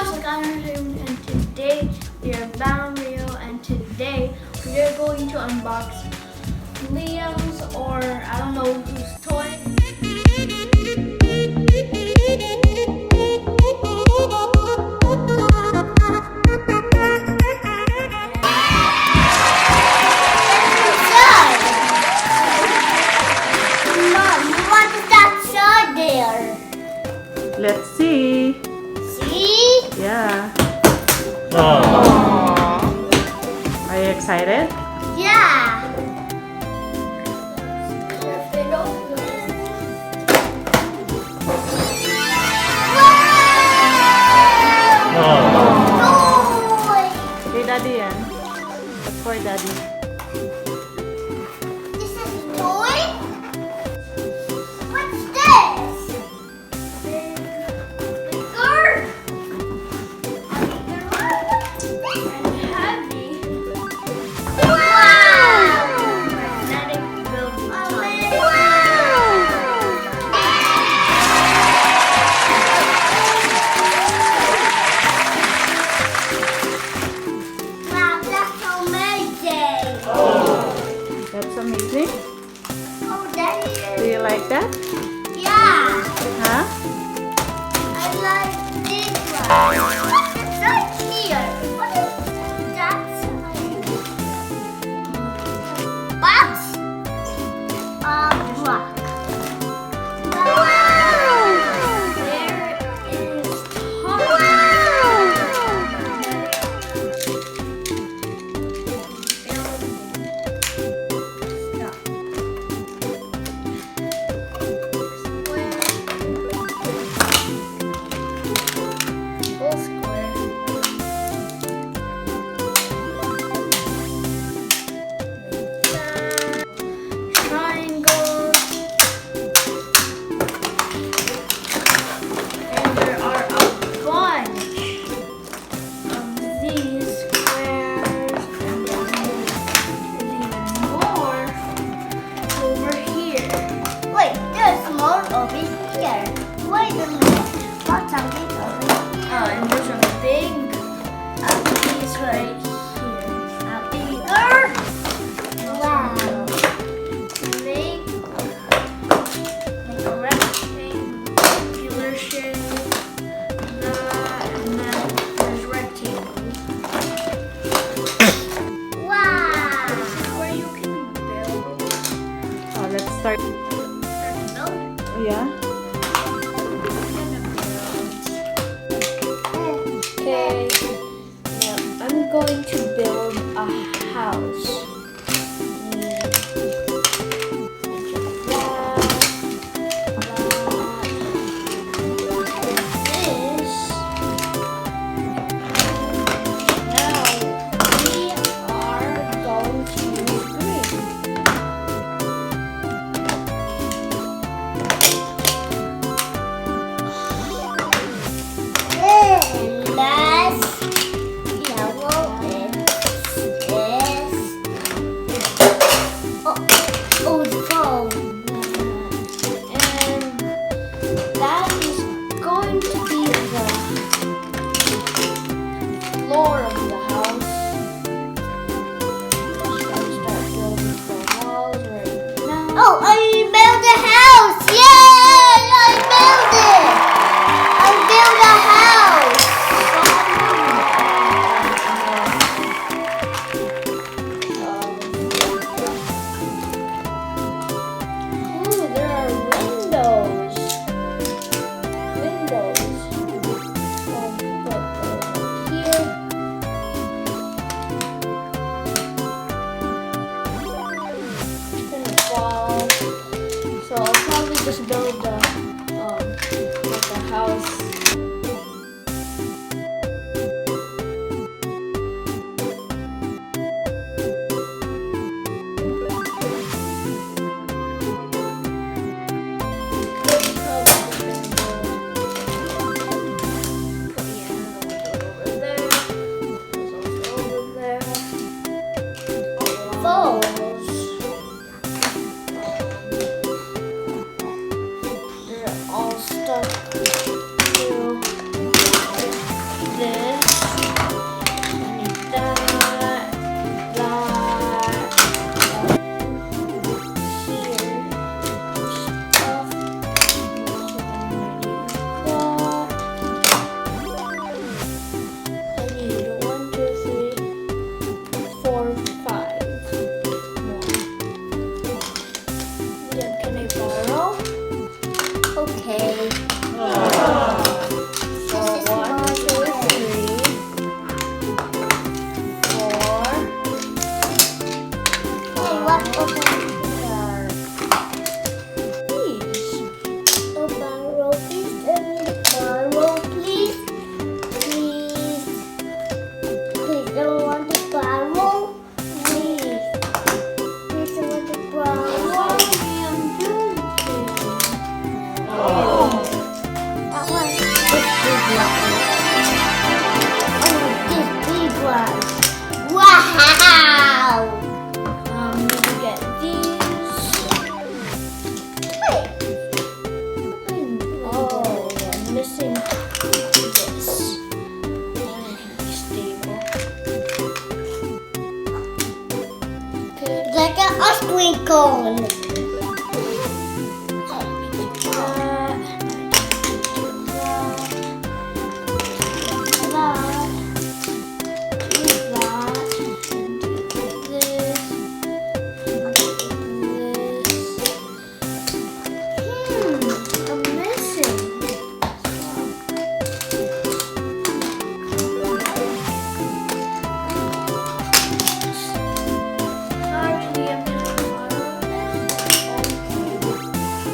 and today we are Rio, and today we are going to unbox Liam's, or I don't know whose toy. Let's see. See? Yeah. Aww. Are you excited? Yeah. Hey, Daddy, yan. That's for Daddy. This is a toy? What's this? Bigger? And heavy. Wow! Magnetic building toy. Wow, that's amazing. That's amazing. Oh, Daddy. Do you like that? Yeah. Huh? I like this one. What's that here? What is that sign? Box of rock. Wow! There is Wait a minute. What's something over here? And there's a big piece right here. A bigger. Wow. Big. Like a rectangular shape. That, and then there's rectangles. Wow. Where you can build. Oh, let's start. Yeah. Okay, now I'm going to build a house. This. Now we are going to use green. Floor of the house. Let's start building the walls right now. Oh, I built a house! Yay! I built it! I built a house! unicorn. I'm missing. Sorry, Liam, there's a lot of this.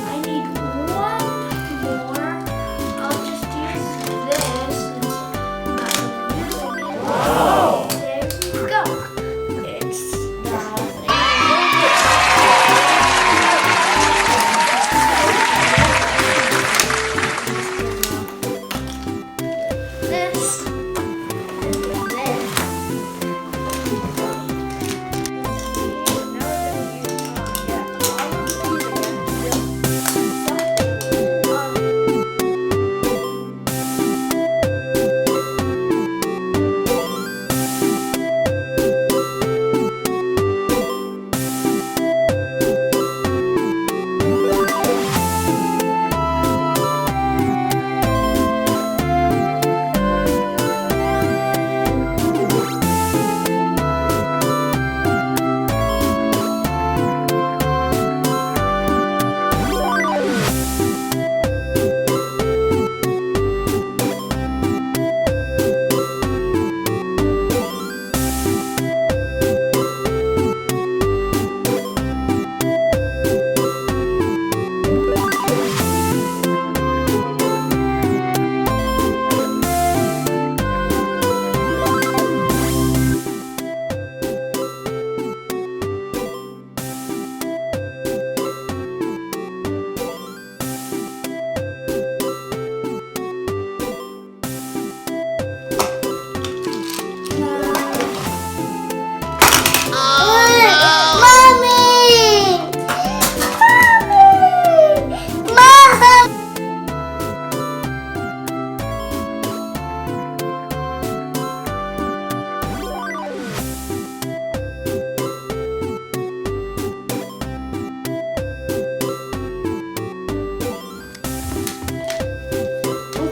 I need one more. I'll just use this since I'm using it. Wow. There we go. It's this and this.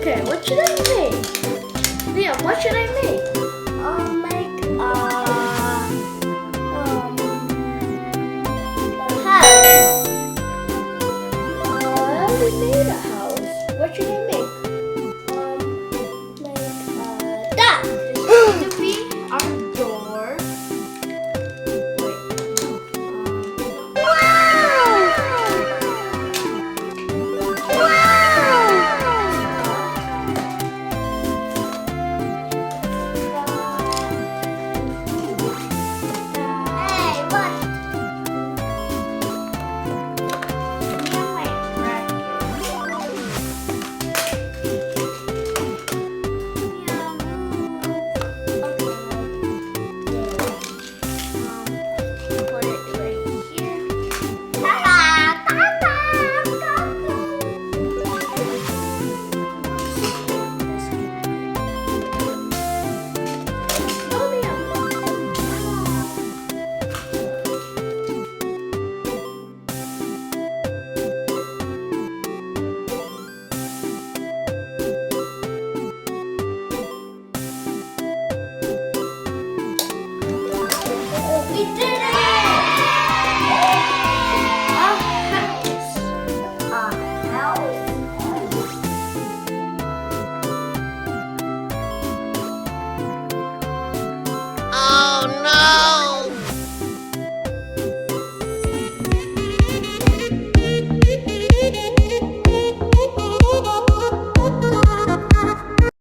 Okay, what should I make? Liam, what should I make? I'll make a house. I already made a house. What should I make? Make a duck.